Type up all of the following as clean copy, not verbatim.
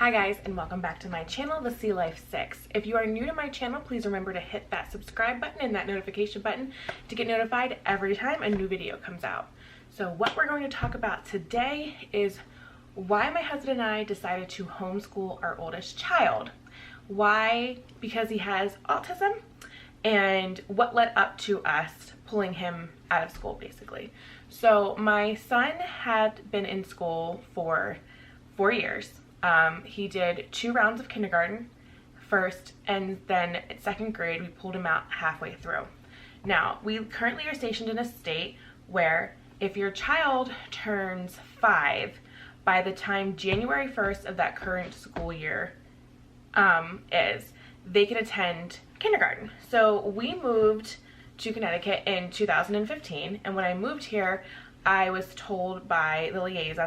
Hi guys, and welcome back to my channel, The Sea Life 6. If you are new to my channel, please remember to hit that subscribe button and that notification button to get notified every time a new video comes out. So what we're going to talk about today is why my husband and I decided to homeschool our oldest child. Why? Because he has autism, and what led up to us pulling him out of school, basically. So my son had been in school for 4 years. He did 2 rounds of kindergarten first, and then at 2nd grade we pulled him out halfway through. Now, we currently are stationed in a state where if your child turns 5 by the time January 1st of that current school year they can attend kindergarten. So we moved to Connecticut in 2015, and when I moved here, I was told by the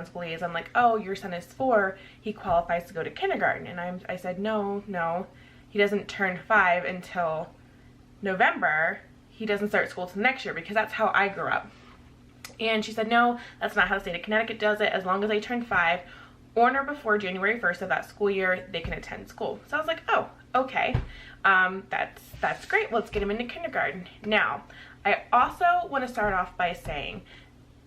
school liaison, like, oh, your son is 4, he qualifies to go to kindergarten. And I said, no, he doesn't turn 5 until November. He doesn't start school till next year, because that's how I grew up. And she said, no, that's not how the state of Connecticut does it. As long as they turn 5 on or before January 1st of that school year, they can attend school. So I was like, oh, okay, that's great. Let's get him into kindergarten. Now, I also want to start off by saying,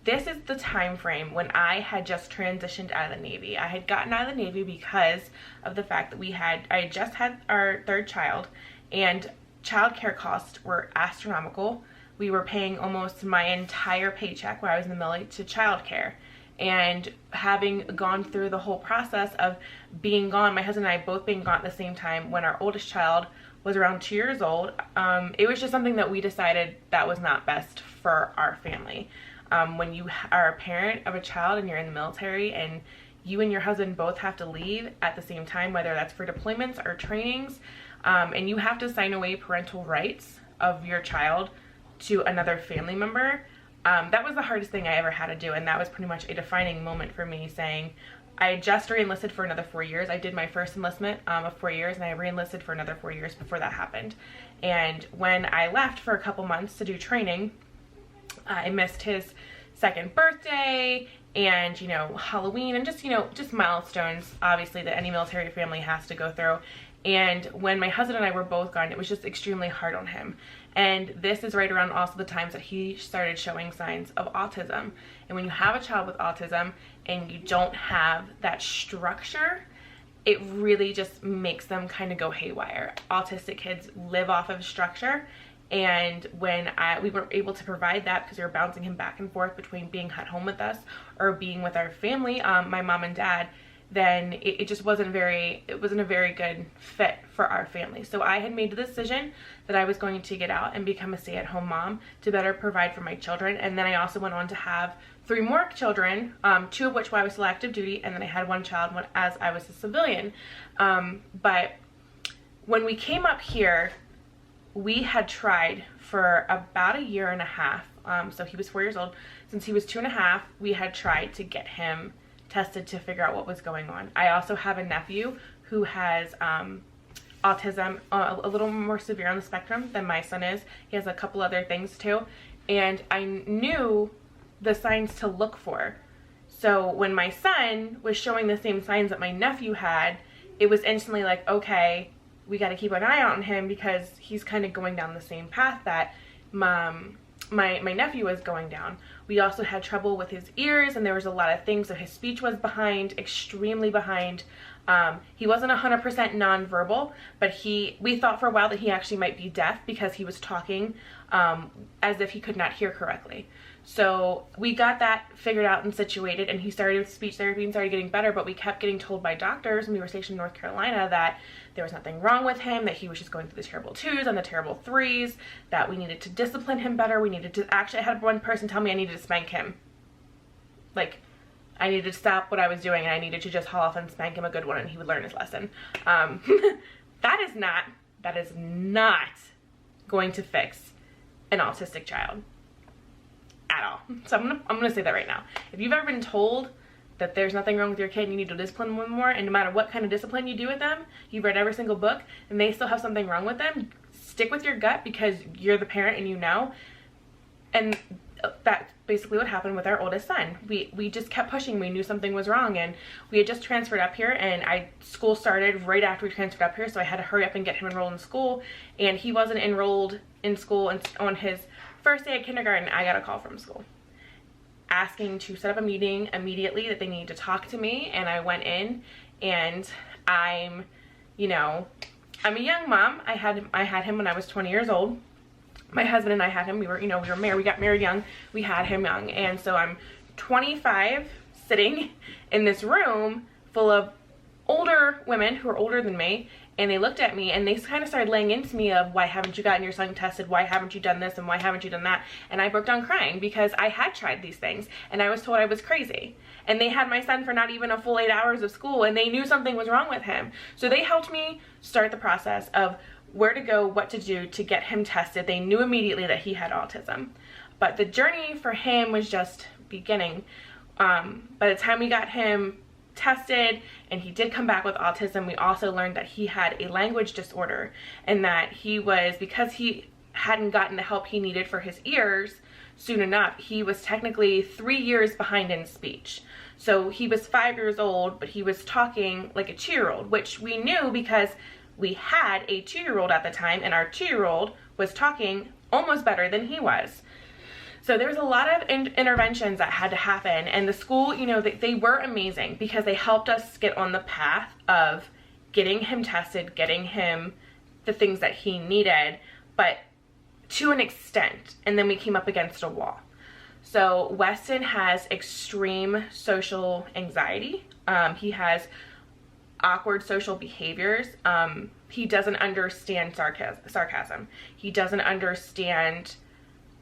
this is the time frame when I had just transitioned out of the Navy. I had gotten out of the Navy because of the fact that I had just had our 3rd child, and childcare costs were astronomical. We were paying almost my entire paycheck while I was in the military to childcare. And having gone through the whole process of being gone, my husband and I both being gone at the same time when our oldest child was around 2 years old, it was just something that we decided that was not best for our family. When you are a parent of a child and you're in the military and you and your husband both have to leave at the same time, whether that's for deployments or trainings, and you have to sign away parental rights of your child to another family member, that was the hardest thing I ever had to do. And that was pretty much a defining moment for me, saying, I just re-enlisted for another 4 years. I did my first enlistment of 4 years, and I re-enlisted for another 4 years before that happened. And when I left for a couple months to do training, I missed his 2nd birthday and, Halloween, and just milestones, obviously, that any military family has to go through. And when my husband and I were both gone, it was just extremely hard on him. And this is right around also the times that he started showing signs of autism. And when you have a child with autism and you don't have that structure, it really just makes them kind of go haywire. Autistic kids live off of structure. And when we weren't able to provide that, because we were bouncing him back and forth between being at home with us or being with our family, my mom and dad, then it just wasn't a very good fit for our family. So I had made the decision that I was going to get out and become a stay-at-home mom to better provide for my children. And then I also went on to have 3 more children, 2 of which while I was still active duty, and then I had 1 child as I was a civilian. But when we came up here, we had tried for about a year and a half. So he was 4 years old. Since he was 2.5, we had tried to get him tested to figure out what was going on. I also have a nephew who has autism, a little more severe on the spectrum than my son is. He has a couple other things too. And I knew the signs to look for. So when my son was showing the same signs that my nephew had, it was instantly like, okay, we got to keep an eye on him, because he's kind of going down the same path that my nephew was going down. We also had trouble with his ears, and there was a lot of things. So his speech was behind, extremely behind. He wasn't 100% nonverbal, but we thought for a while that he actually might be deaf, because he was talking as if he could not hear correctly. So we got that figured out and situated, and he started speech therapy and started getting better, but we kept getting told by doctors when we were stationed in North Carolina that there was nothing wrong with him, that he was just going through the terrible 2s and the terrible 3s, that we needed to discipline him better. We needed to I had one person tell me I needed to spank him. Like, I needed to stop what I was doing and I needed to just haul off and spank him a good one, and he would learn his lesson. That is not going to fix an autistic child at all. So I'm gonna say that right now. If you've ever been told that there's nothing wrong with your kid and you need to discipline them more, and no matter what kind of discipline you do with them, you've read every single book and they still have something wrong with them, stick with your gut, because you're the parent and you know. And that's basically what happened with our oldest son. We just kept pushing. We knew something was wrong, and we had just transferred up here, and school started right after we transferred up here, so I had to hurry up and get him enrolled in school, and he wasn't enrolled in school, and on his first day of kindergarten, I got a call from school asking to set up a meeting immediately, that they needed to talk to me. And I went in, and I'm a young mom. I had him when I was 20 years old. My husband and I had him, we were married, we got married young, we had him young. And so I'm 25 sitting in this room full of older women who are older than me, and they looked at me and they kind of started laying into me of, why haven't you gotten your son tested? Why haven't you done this? And why haven't you done that? And I broke down crying because I had tried these things and I was told I was crazy. And they had my son for not even a full 8 hours of school, and they knew something was wrong with him. So they helped me start the process of where to go, what to do to get him tested. They knew immediately that he had autism. But the journey for him was just beginning. By the time we got him tested and he did come back with autism, we also learned that he had a language disorder, and that because he hadn't gotten the help he needed for his ears soon enough, he was technically 3 years behind in speech. So he was 5 years old, but he was talking like a 2-year-old, which we knew because we had a 2-year-old at the time, and our 2-year-old was talking almost better than he was. So there was a lot of interventions that had to happen, and the school, they were amazing because they helped us get on the path of getting him tested, getting him the things that he needed, but to an extent, and then we came up against a wall. So Weston has extreme social anxiety. He has awkward social behaviors. He doesn't understand sarcasm. He doesn't understand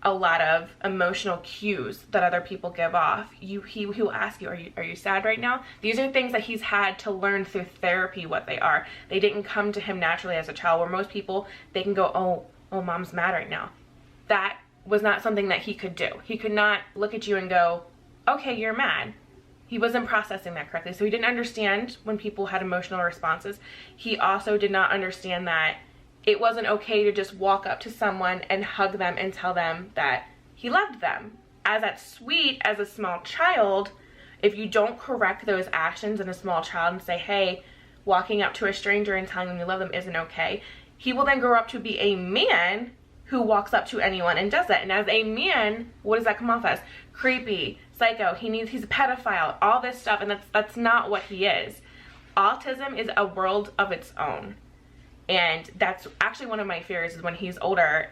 a lot of emotional cues that other people give off. He will ask you, are you sad right now? These are things that he's had to learn through therapy what they are. They didn't come to him naturally as a child, where most people, they can go, oh, mom's mad right now. That was not something that he could do. He could not look at you and go, okay, you're mad. He wasn't processing that correctly. So he didn't understand when people had emotional responses. He also did not understand that it wasn't okay to just walk up to someone and hug them and tell them that he loved them. As that sweet as a small child, if you don't correct those actions in a small child and say, hey, walking up to a stranger and telling them you love them isn't okay, he will then grow up to be a man who walks up to anyone and does that. And as a man, what does that come off as? Creepy, psycho, he's a pedophile, all this stuff, and that's not what he is. Autism is a world of its own. And that's actually one of my fears, is when he's older,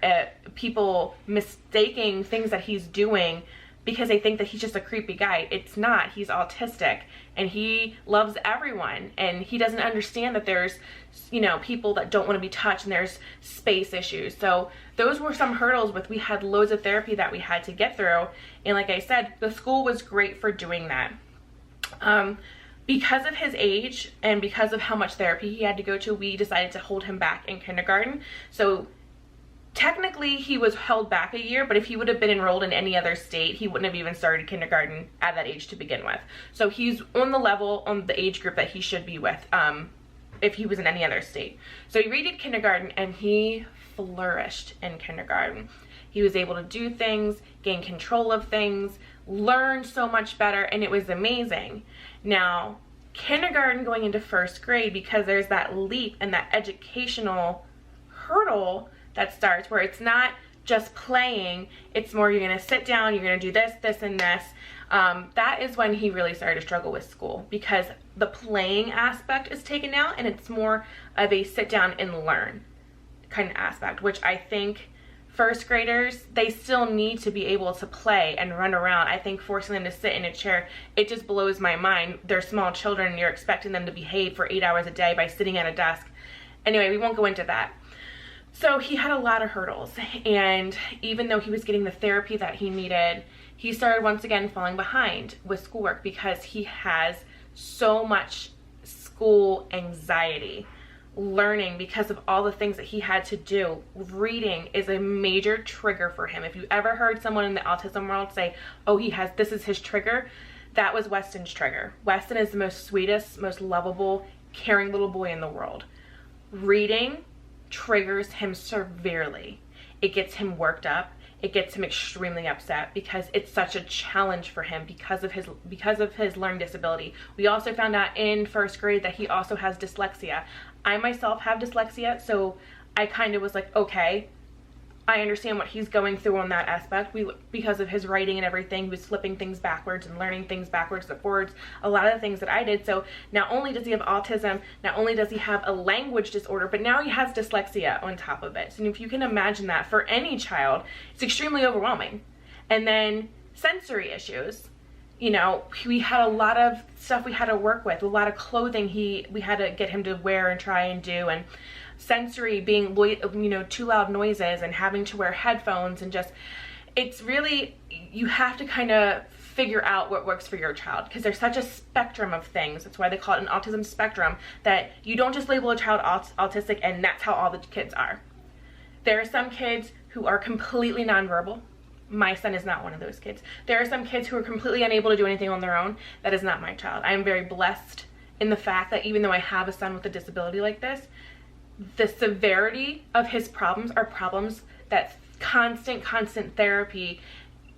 people mistaking things that he's doing because they think that he's just a creepy guy. It's not. He's autistic, and he loves everyone, and he doesn't understand that there's, people that don't want to be touched, and there's space issues. So those were some hurdles we had loads of therapy that we had to get through. And like I said, the school was great for doing that. Because of his age and because of how much therapy he had to go to, we decided to hold him back in kindergarten. So technically he was held back a year, but if he would have been enrolled in any other state, he wouldn't have even started kindergarten at that age to begin with. So he's on the level, on the age group that he should be with if he was in any other state. So he redid kindergarten, and he flourished in kindergarten. He was able to do things, gain control of things, learn so much better, and it was amazing. Now, kindergarten going into first grade, because there's that leap and that educational hurdle that starts, where it's not just playing, it's more you're going to sit down, you're going to do this, this, and this. That is when he really started to struggle with school, because the playing aspect is taken out, and it's more of a sit down and learn kind of aspect, which I think first graders, they still need to be able to play and run around. I think forcing them to sit in a chair, it just blows my mind. They're small children, and you're expecting them to behave for 8 hours a day by sitting at a desk. Anyway, we won't go into that. So he had a lot of hurdles, and even though he was getting the therapy that he needed, he started once again falling behind with schoolwork because he has so much school anxiety. Learning, because of all the things that he had to do, reading is a major trigger for him. If you ever heard someone in the autism world say, oh, this is his trigger, that was Weston's trigger. Weston is the most sweetest, most lovable, caring little boy in the world. Reading triggers him severely. It gets him worked up. it gets him extremely upset because it's such a challenge for him because of his learning disability. We also found out in first grade that he also has dyslexia. I myself have dyslexia, so I kind of was like, okay, I understand what he's going through on that aspect. Because of his writing and everything, he was flipping things backwards and learning things backwards and forwards, a lot of the things that I did. So not only does he have autism, not only does he have a language disorder, but now he has dyslexia on top of it. So if you can imagine that for any child, it's extremely overwhelming. And then sensory issues. You know, we had a lot of stuff we had to work with, a lot of clothing we had to get him to wear and try and do, and sensory being, you know, too loud noises and having to wear headphones, and just, it's really, you have to kind of figure out what works for your child because there's such a spectrum of things. That's why they call it an autism spectrum, that you don't just label a child autistic and that's how all the kids are. There are some kids who are completely nonverbal. My son is not one of those kids. There are some kids who are completely unable to do anything on their own. That is not my child. I am very blessed in the fact that even though I have a son with a disability like this, the severity of his problems are problems that constant therapy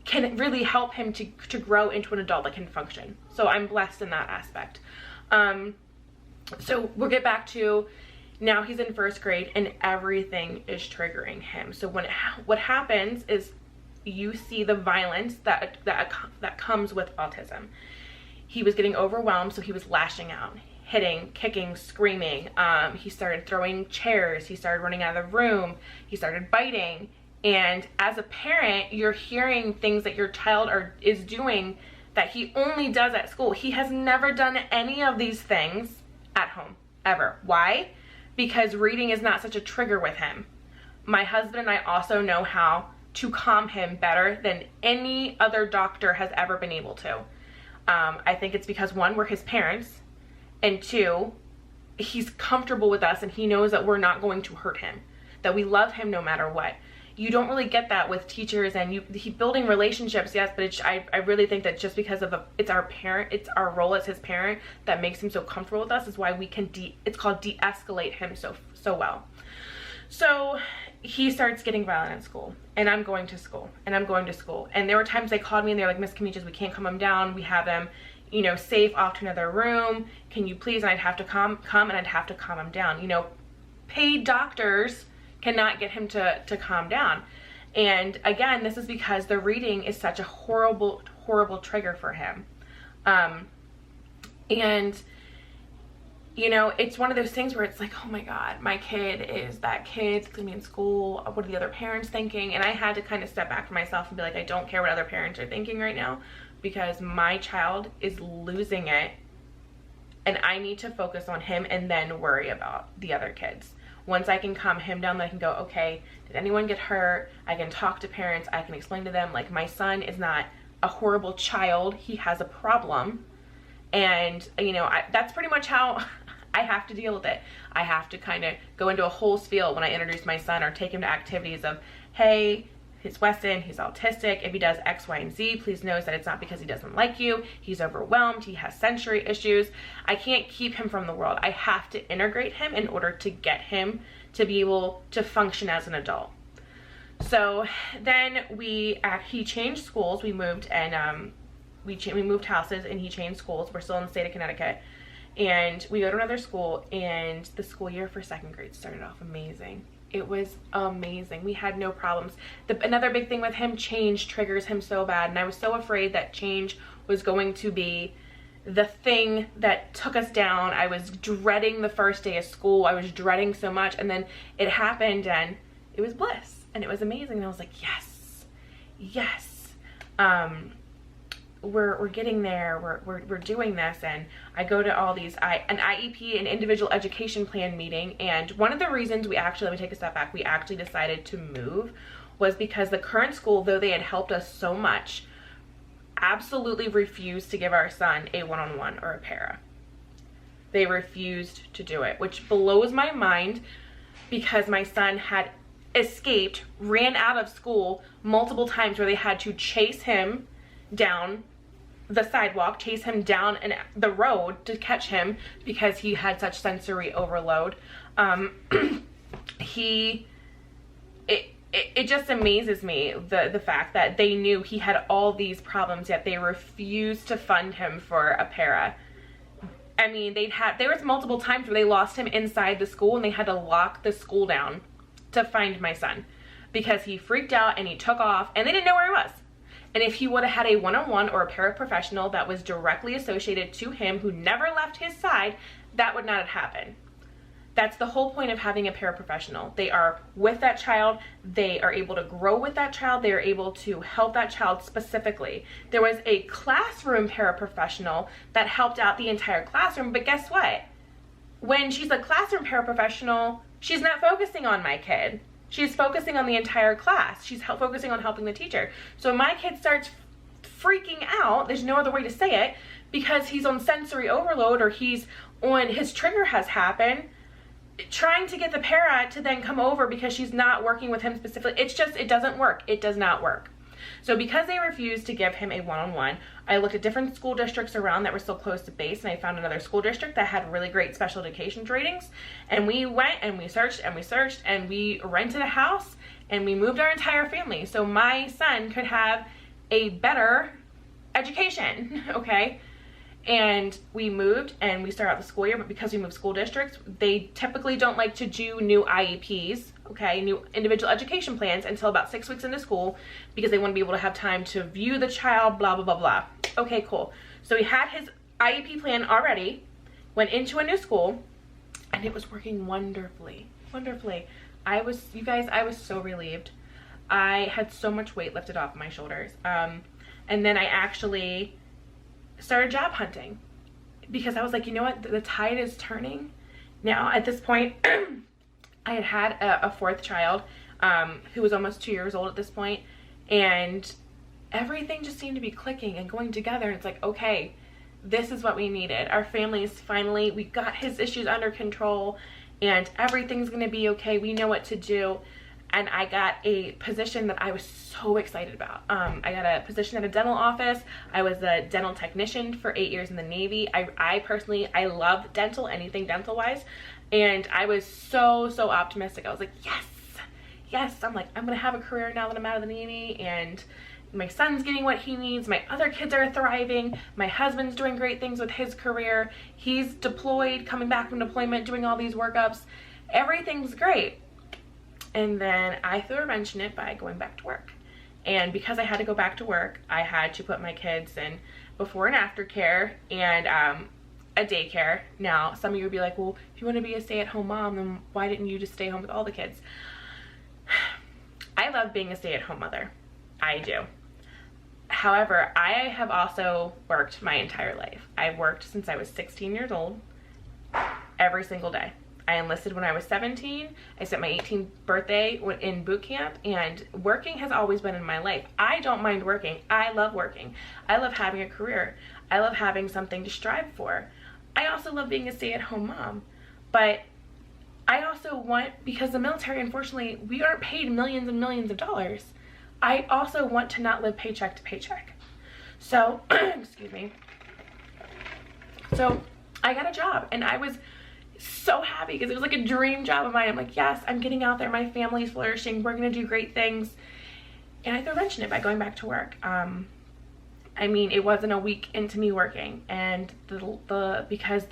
can really help him to grow into an adult that can function. So I'm blessed in that aspect. So we'll get back to, now he's in first grade and everything is triggering him. So what happens is you see the violence that comes with autism. He was getting overwhelmed, so he was lashing out, hitting, kicking, screaming. He started throwing chairs. He started running out of the room. He started biting. And as a parent, you're hearing things that your child is doing that he only does at school. He has never done any of these things at home, ever. Why? Because reading is not such a trigger with him. My husband and I also know how to calm him better than any other doctor has ever been able to. I think it's because, one, we're his parents, and two, he's comfortable with us and he knows that we're not going to hurt him, that we love him no matter what. You don't really get that with teachers, and he building relationships, yes, but I really think that just because of it's our parent, it's our role as his parent that makes him so comfortable with us, is why we can it's called de-escalate him so well. So he starts getting violent at school, and I'm going to school, and I'm going to school. And there were times they called me and they're like, Miss Kamichas, we can't calm him down. We have him, you know, safe off to another room. Can you please? And I'd have to come and I'd have to calm him down. You know, paid doctors cannot get him to calm down. And again, this is because the reading is such a horrible trigger for him. And you know, it's one of those things where it's like, oh my God, my kid is that kid that's gonna be in school. What are the other parents thinking? And I had to kind of step back for myself and be like, I don't care what other parents are thinking right now, because my child is losing it and I need to focus on him and then worry about the other kids. Once I can calm him down, I can go, okay, did anyone get hurt? I can talk to parents. I can explain to them, like, my son is not a horrible child. He has a problem. And, you know, that's pretty much how I have to deal with it. I have to kind of go into a whole spiel when I introduce my son or take him to activities of, hey, it's Weston, he's autistic. If he does X, Y, and Z, please know that it's not because he doesn't like you. He's overwhelmed. He has sensory issues. I can't keep him from the world. I have to integrate him in order to get him to be able to function as an adult. So then he changed schools. We moved, and we moved houses, and he changed schools. We're still in the state of Connecticut. And we go to another school, and the school year for second grade started off amazing. It was amazing. We had no problems. Another big thing with him, change triggers him so bad, and I was so afraid that change was going to be the thing that took us down. I was dreading the first day of school. I was dreading so much, and then it happened, and it was bliss, and it was amazing. And I was like, yes, yes. We're getting there, we're doing this. And I go to all these, an IEP, an individual education plan meeting, and one of the reasons let me take a step back, we actually decided to move was because the current school, though they had helped us so much, absolutely refused to give our son a one-on-one or a para. They refused to do it, which blows my mind, because my son had escaped, ran out of school multiple times where they had to chase him down the sidewalk, chase him down the road to catch him because he had such sensory overload. it just amazes me, the fact that they knew he had all these problems, yet they refused to fund him for a para. I mean, there was multiple times where they lost him inside the school and they had to lock the school down to find my son because he freaked out and he took off and they didn't know where he was. And if he would have had a one-on-one or a paraprofessional that was directly associated to him who never left his side, that would not have happened. That's the whole point of having a paraprofessional. They are with that child. They are able to grow with that child. They are able to help that child specifically. There was a classroom paraprofessional that helped out the entire classroom, but guess what? When she's a classroom paraprofessional, she's not focusing on my kid. She's focusing on the entire class. She's focusing on helping the teacher. So my kid starts freaking out, there's no other way to say it, because he's on sensory overload or his trigger has happened, trying to get the para to then come over because she's not working with him specifically. It doesn't work. It does not work. So because they refused to give him a one-on-one, I looked at different school districts around that were still close to base, and I found another school district that had really great special education ratings. And we went and we searched and we searched and we rented a house and we moved our entire family so my son could have a better education, okay? And we moved and we started out the school year, but because we moved school districts, they typically don't like to do new IEPs, okay, new individual education plans until about 6 weeks into school because they want to be able to have time to view the child, blah, blah, blah, blah. Okay, cool. So he had his IEP plan already, went into a new school, and it was working wonderfully, wonderfully. You guys, I was so relieved. I had so much weight lifted off my shoulders. And then I actually started job hunting because I was like, you know what, the tide is turning. Now at this point, I had a fourth child who was almost 2 years old at this point, and everything just seemed to be clicking and going together. And it's like, okay, this is what we needed. Our family is finally, we got his issues under control and everything's gonna be okay. We know what to do. And I got a position that I was so excited about. I got a position at a dental office. I was a dental technician for 8 years in the Navy. I personally love dental, anything dental wise. And I was so optimistic. I was like, yes. I'm like, I'm gonna have a career now that I'm out of the Navy, and my son's getting what he needs. My other kids are thriving. My husband's doing great things with his career. He's deployed, coming back from deployment, doing all these workups. Everything's great. And then I threw a wrench in it by going back to work. And because I had to go back to work, I had to put my kids in before and after care and a daycare. Now, some of you would be like, well, if you want to be a stay-at-home mom, then why didn't you just stay home with all the kids? I love being a stay-at-home mother. I do. However, I have also worked my entire life. I've worked since I was 16 years old, every single day. I enlisted when I was 17. I spent my 18th birthday in boot camp, and working has always been in my life. I don't mind working. I love working. I love having a career. I love having something to strive for. I also love being a stay-at-home mom, but I also want, because the military, unfortunately, we aren't paid millions and millions of dollars. I also want to not live paycheck to paycheck. So, excuse me. So I got a job, and I was so happy because it was like a dream job of mine. I'm like, yes, I'm getting out there. My family's flourishing. We're going to do great things. And I threw a wrench in it by going back to work. I mean, it wasn't a week into me working, and because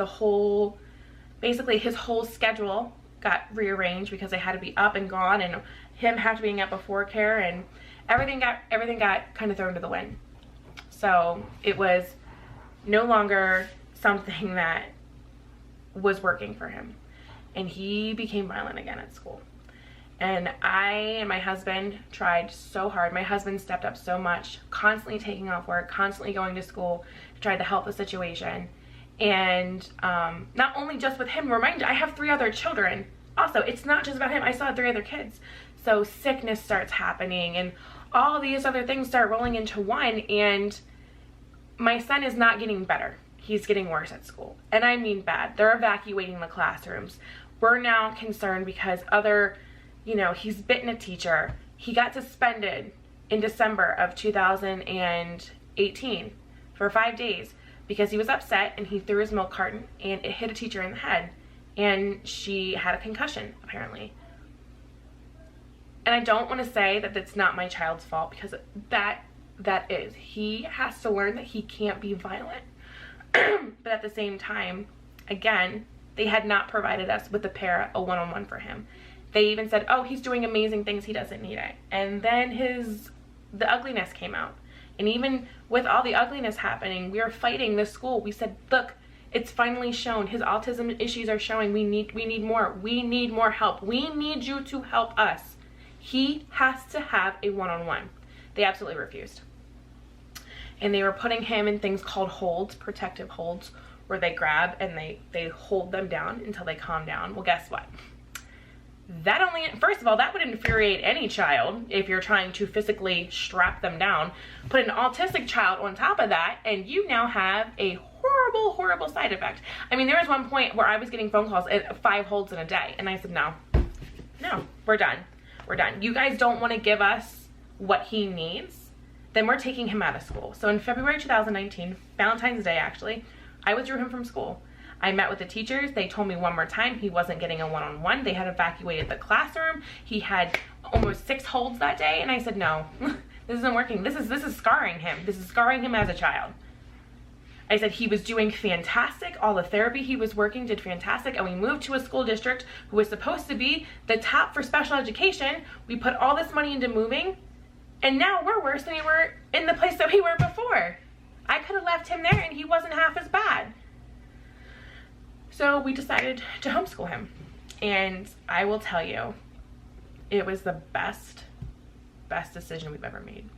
basically his whole schedule got rearranged because I had to be up and gone, and him had to be up before care, and everything got kind of thrown to the wind. So it was no longer something that was working for him, and he became violent again at school. And I and my husband tried so hard. My husband stepped up so much, constantly taking off work, constantly going to school to try to help the situation. And not only just with him, remind you, I have 3 other children. Also, it's not just about him. I still have 3 other kids. So sickness starts happening, and all these other things start rolling into one, and my son is not getting better. He's getting worse at school. And I mean bad. They're evacuating the classrooms. We're now concerned because he's bitten a teacher. He got suspended in December of 2018 for 5 days because he was upset and he threw his milk carton and it hit a teacher in the head, and she had a concussion apparently. And I don't want to say that it's not my child's fault, because that is. He has to learn that he can't be violent. But at the same time, again, they had not provided us with a one-on-one for him. They even said, oh, he's doing amazing things, he doesn't need it. And then the ugliness came out. And even with all the ugliness happening, we were fighting the school. We said, look, it's finally shown. His autism issues are showing. We need more. We need more help. We need you to help us. He has to have a one-on-one. They absolutely refused. And they were putting him in things called holds, protective holds, where they grab and they hold them down until they calm down. Well, guess what? First of all, that would infuriate any child if you're trying to physically strap them down. Put an autistic child on top of that, and you now have a horrible, horrible side effect. I mean, there was one point where I was getting phone calls at 5 holds in a day, and I said, no, we're done. We're done. You guys don't want to give us what he needs, then we're taking him out of school. So in February 2019, Valentine's Day actually, I withdrew him from school. I met with the teachers. They told me one more time he wasn't getting a one-on-one. They had evacuated the classroom. He had almost 6 holds that day, and I said, no, this isn't working. This is scarring him. This is scarring him as a child. I said he was doing fantastic. All the therapy he was working did fantastic, and we moved to a school district who was supposed to be the top for special education. We put all this money into moving, and now we're worse than we were in the place that we were before. I could have left him there, and he wasn't half as bad. So we decided to homeschool him, and I will tell you, it was the best decision we've ever made.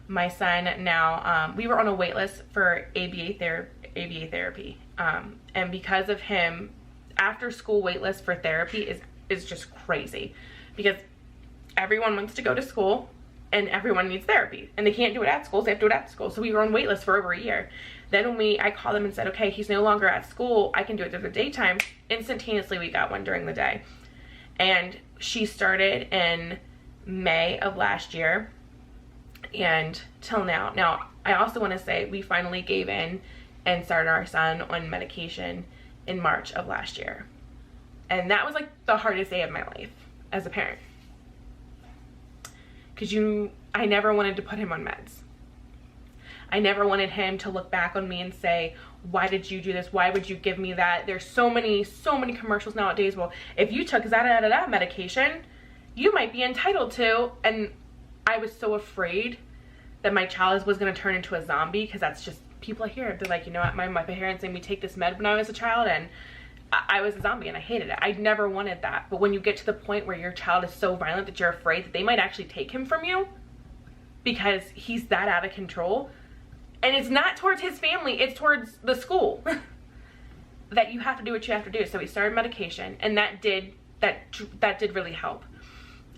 My son now, we were on a wait list for ABA therapy, and because of him, after school wait list for therapy is just crazy, because everyone wants to go to school and everyone needs therapy, and they can't do it at school, so they have to do it at school. So we were on wait list for over a year. Then when I called them and said, okay, he's no longer at school, I can do it during the daytime, instantaneously we got one during the day. And she started in May of last year, and till now. Now, I also want to say we finally gave in and started our son on medication in March of last year. And that was like the hardest day of my life as a parent. Because I never wanted to put him on meds. I never wanted him to look back on me and say, why did you do this? Why would you give me that? There's so many commercials nowadays. Well, if you took that medication, you might be entitled to. And I was so afraid that my child was going to turn into a zombie, because that's just, people hear, they're like, you know what, my parents made me take this med when I was a child, and I was a zombie and I hated it. I never wanted that. But when you get to the point where your child is so violent that you're afraid that they might actually take him from you because he's that out of control, and it's not towards his family, it's towards the school, that you have to do what you have to do. So we started medication, and that did really help.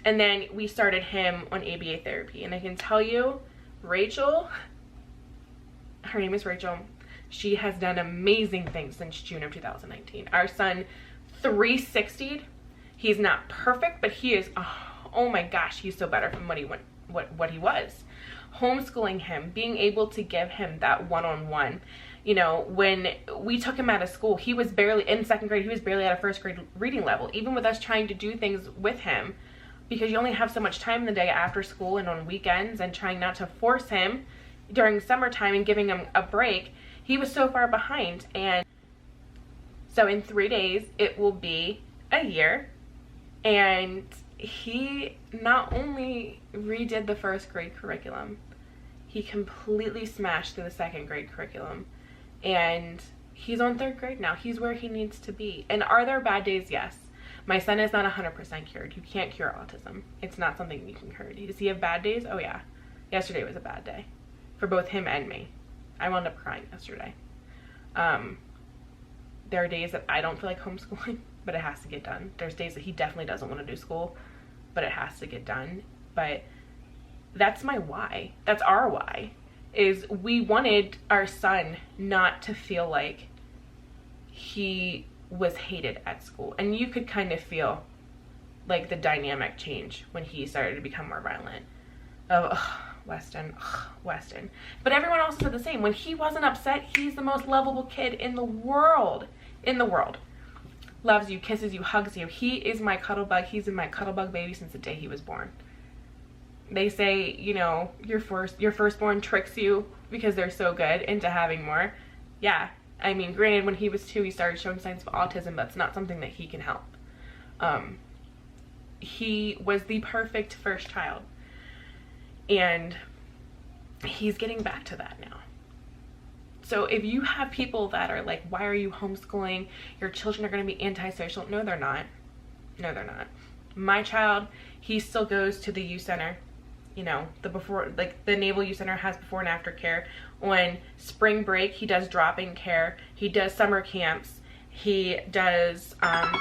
And then we started him on ABA therapy, and I can tell you, Rachel, her name is Rachel, she has done amazing things since June of 2019. Our son 360'd. He's not perfect, but he is, oh my gosh, he's so better from what he was. Homeschooling him, being able to give him that one-on-one. You know, when we took him out of school, he was barely in 2nd grade, he was barely at a 1st grade reading level. Even with us trying to do things with him, because you only have so much time in the day after school and on weekends, and trying not to force him during summertime and giving him a break, he was so far behind. And so in 3 days, it will be a year, and he not only redid the 1st grade curriculum, he completely smashed through the 2nd grade curriculum, and he's on 3rd grade now. He's where he needs to be. And are there bad days? Yes. My son is not 100% cured. You can't cure autism. It's not something you can cure. Does he have bad days? Oh yeah. Yesterday was a bad day for both him and me. I wound up crying yesterday. There are days that I don't feel like homeschooling, but it has to get done. There's days that he definitely doesn't want to do school, but it has to get done. But that's my why. That's our why. Is we wanted our son not to feel like he was hated at school. And you could kind of feel like the dynamic change when he started to become more violent. Weston. But everyone else said the same. When he wasn't upset, he's the most lovable kid in the world. loves you, kisses you, hugs you. He is my cuddle bug. He's been my cuddle bug baby since the day he was born. They say, you know, your firstborn tricks you because they're so good into having more. Yeah, I mean, granted, when he was 2, he started showing signs of autism. That's not something that he can help. He was the perfect first child, and he's getting back to that now. So if you have people that are like, why are you homeschooling? Your children are going to be antisocial. No, they're not. No, they're not. My child, he still goes to the youth center. You know, the Naval Youth Center has before and after care. On spring break, he does drop-in care. He does summer camps. He does, that's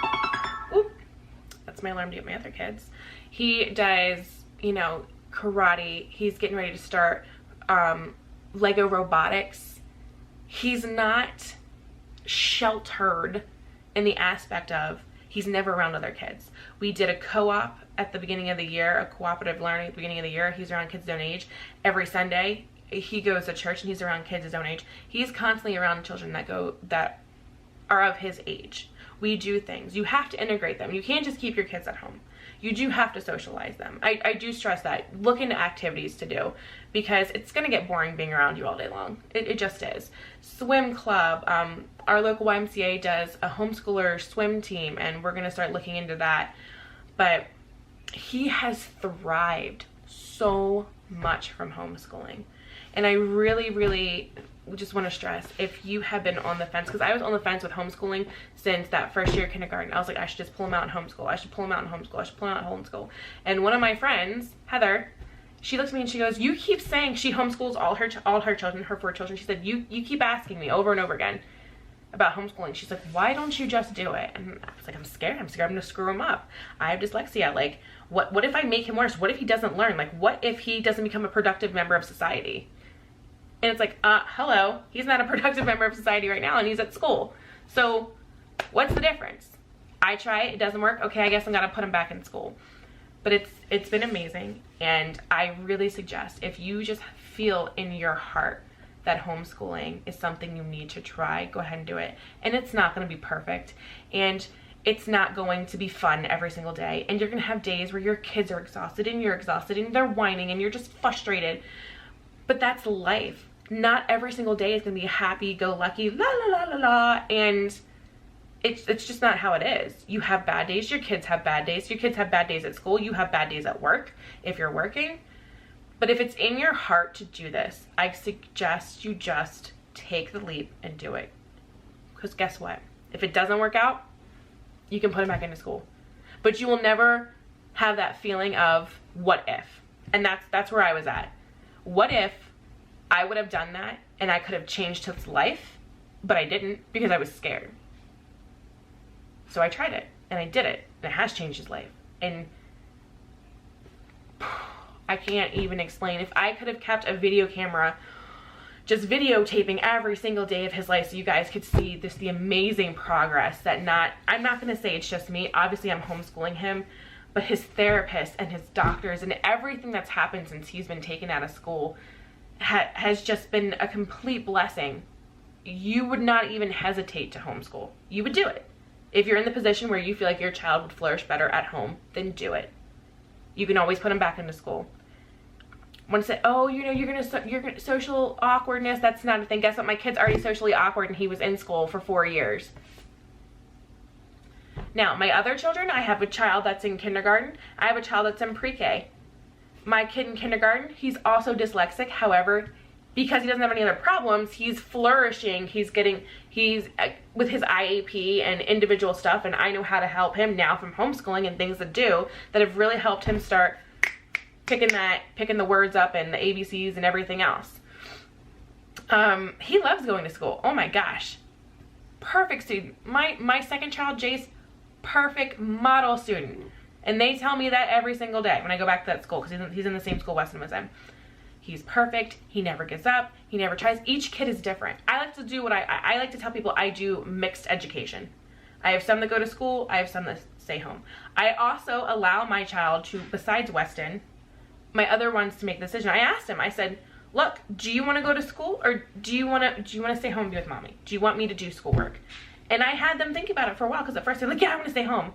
my alarm to get my other kids. He does, you know, karate. He's getting ready to start Lego robotics. He's not sheltered in the aspect of he's never around other kids. We did a co-op at the beginning of the year, a cooperative learning at the beginning of the year. He's around kids his own age. Every Sunday, he goes to church and he's around kids his own age. He's constantly around children that are of his age. We do things. You have to integrate them. You can't just keep your kids at home. You do have to socialize them. I do stress that. Look into activities to do, because it's going to get boring being around you all day long. It just is. Swim club. Our local YMCA does a homeschooler swim team, and we're going to start looking into that. But he has thrived so much from homeschooling. And I really, really just want to stress, if you have been on the fence, because I was on the fence with homeschooling since that first year of kindergarten. I was like, I should just pull him out and homeschool. I should pull him out and homeschool. I should pull him out and homeschool. And one of my friends, Heather, she looks at me and she goes, you keep saying she homeschools all her children, her 4 children. She said, you keep asking me over and over again about homeschooling. She's like, why don't you just do it? And I was like, I'm scared. I'm going to screw him up. I have dyslexia. Like, what if I make him worse? What if he doesn't learn? Like, what if he doesn't become a productive member of society? And it's like, hello, he's not a productive member of society right now, and he's at school. So what's the difference? I try it doesn't work. Okay, I guess I'm gonna put him back in school. But it's been amazing, and I really suggest, if you just feel in your heart that homeschooling is something you need to try, go ahead and do it. And it's not gonna be perfect, and it's not going to be fun every single day, and you're gonna have days where your kids are exhausted and you're exhausted and they're whining and you're just frustrated. But that's life. Not every single day is gonna be happy-go-lucky, la la la la la, and it's just not how it is. You have bad days, your kids have bad days, your kids have bad days at school, you have bad days at work if you're working. But if it's in your heart to do this, I suggest you just take the leap and do it. Because guess what? If it doesn't work out, you can put him back into school. But you will never have that feeling of what if. And that's where I was at. What if I would have done that and I could have changed his life, but I didn't because I was scared. So I tried it and I did it, and it has changed his life. And I can't even explain. If I could have kept a video camera just videotaping every single day of his life so you guys could see the amazing progress that I'm not going to say it's just me. Obviously I'm homeschooling him, but his therapist and his doctors and everything that's happened since he's been taken out of school has just been a complete blessing. You would not even hesitate to homeschool. You would do it. If you're in the position where you feel like your child would flourish better at home, then do it. You can always put them back into school. Want to say, oh, you know, you're gonna social awkwardness, that's not a thing. Guess what? My kid's already socially awkward and he was in school for 4 years. Now, my other children, I have a child that's in kindergarten. I have a child that's in pre-K. My kid in kindergarten, he's also dyslexic. However, because he doesn't have any other problems, he's flourishing. He's with his IAP and individual stuff, and I know how to help him now from homeschooling and things that have really helped him start picking the words up and the ABCs and everything else. He loves going to school. Oh my gosh. Perfect student. My second child, Jace, perfect model student. And they tell me that every single day when I go back to that school, because he's in the same school Weston was in. He's perfect. He never gives up. He never tries. Each kid is different. I like to do what I like to tell people, I do mixed education. I have some that go to school. I have some that stay home. I also allow my child to, besides Weston, my other ones to make the decision. I asked him, I said, look, do you want to go to school or do you want to stay home and be with mommy? Do you want me to do schoolwork? And I had them think about it for a while, because at first they're like, yeah, I want to stay home.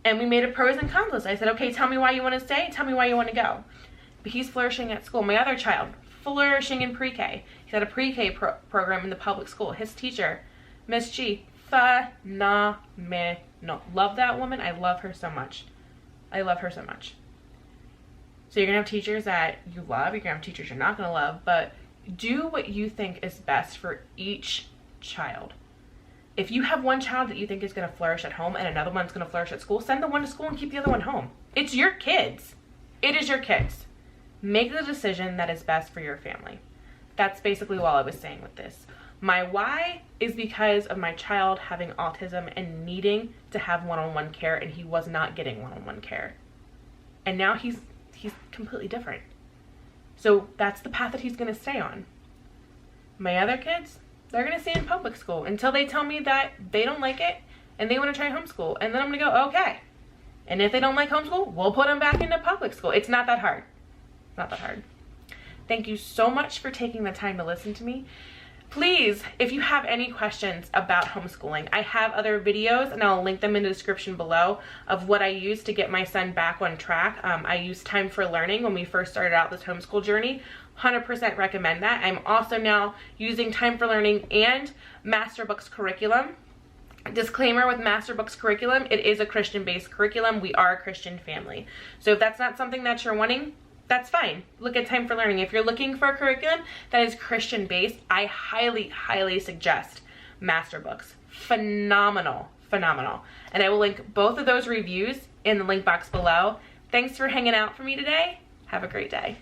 And we made a pros and cons list. I said, okay, tell me why you want to stay. Tell me why you want to go. But he's flourishing at school. My other child, flourishing in pre-K. He's at a pre-K program in the public school. His teacher, Miss G, phenomenal. Love that woman. I love her so much. I love her so much. So you're going to have teachers that you love. You're going to have teachers you're not going to love. But do what you think is best for each child. If you have one child that you think is going to flourish at home and another one's going to flourish at school, send the one to school and keep the other one home. It's your kids. It is your kids. Make the decision that is best for your family. That's basically all I was saying with this. My why is because of my child having autism and needing to have one-on-one care, and he was not getting one-on-one care. And now he's completely different. So that's the path that he's going to stay on. My other kids, they're going to stay in public school until they tell me that they don't like it and they want to try homeschool. And then I'm going to go, okay. And if they don't like homeschool, we'll put them back into public school. It's not that hard. Not that hard. Thank you so much for taking the time to listen to me. Please, if you have any questions about homeschooling, I have other videos and I'll link them in the description below of what I used to get my son back on track. I used Time for Learning when we first started out this homeschool journey. 100% recommend that. I'm also now using Time for Learning and MasterBooks Curriculum. Disclaimer with MasterBooks Curriculum, it is a Christian-based curriculum. We are a Christian family. So if that's not something that you're wanting, that's fine. Look at Time for Learning. If you're looking for a curriculum that is Christian-based, I highly, highly suggest MasterBooks. Phenomenal, phenomenal. And I will link both of those reviews in the link box below. Thanks for hanging out for me today. Have a great day.